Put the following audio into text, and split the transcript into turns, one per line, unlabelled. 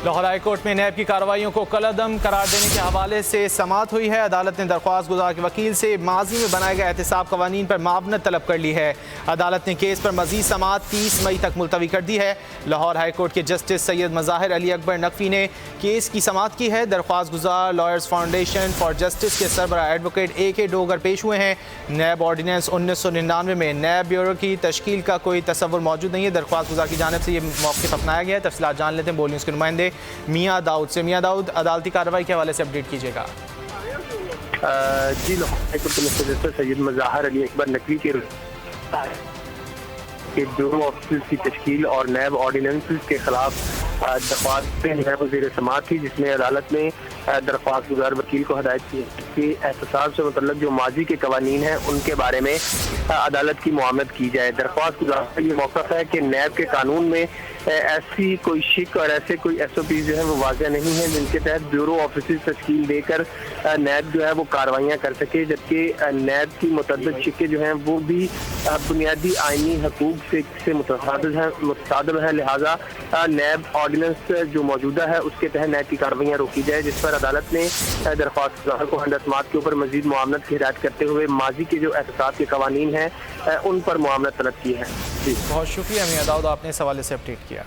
Lahore high court میں NAB کی کارروائیوں کو کالعدم قرار دینے کے حوالے سے سماعت ہوئی ہے۔ عدالت نے درخواست گزار کے وکیل سے ماضی میں بنائے گئے احتساب قوانین پر معاونت طلب کر لی ہے۔ عدالت نے کیس پر مزید سماعت 30 مئی تک ملتوی کر دی ہے۔ لاہور ہائی کورٹ کے جسٹس سید مظاہر علی اکبر نقوی نے کیس کی سماعت کی ہے۔ درخواست گزار لائرز فاؤنڈیشن فار جسٹس کے سربراہ ایڈوکیٹ AK ڈوگر پیش ہوئے ہیں۔ نیب آرڈیننس 1999 میں نیب بیورو کی تشکیل کا کوئی تصور موجود نہیں ہے۔ درخواست گزار کی جانب سے یہ موقف اپنایا گیا ہے۔ تفصیلات جان لیتے ہیں بول نیوز کے نمائندے میاں داؤد سے۔ میاں داؤد، عدالتی کارروائی کے حوالے سے اپڈیٹ کیجیے گا۔
جی، لاہور ہائی کورٹ کے جسٹس سید مظاہر علی اکبر نقوی کے بیورو آفیسز کی تشکیل اور نیب آرڈیننس کے خلاف درخواست نیب وزیر سماعت تھی، جس میں عدالت نے درخواست گزار وکیل کو ہدایت کی کہ احتساب سے متعلق جو ماضی کے قوانین ہیں ان کے بارے میں عدالت کی معاونت کی جائے۔ درخواست گزار کا یہ موقف ہے کہ نیب کے قانون میں ایسی کوئی شک اور ایسے کوئی SOP جو ہے وہ واضح نہیں ہے جن کے تحت بیورو آفیسز تشکیل دے کر نیب جو ہے وہ کاروائیاں کر سکے، جبکہ نیب کی متعدد شکیں جو ہیں وہ بھی بنیادی آئینی حقوق سے متصادم ہیں، لہٰذا نیب آرڈیننس جو موجودہ ہے اس کے تحت نیب کی کاروائیاں روکی جائے، جس پر عدالت نے درخواست گزار کو ہندسمات کے اوپر مزید معاونت کی ہدایت کرتے ہوئے ماضی کے جو احتساب کے قوانین ہیں ان پر معاونت طلب کی ہے۔
بہت شکریہ میاں داؤد، آپ نے اس حوالے سے اپڈیٹ کیا۔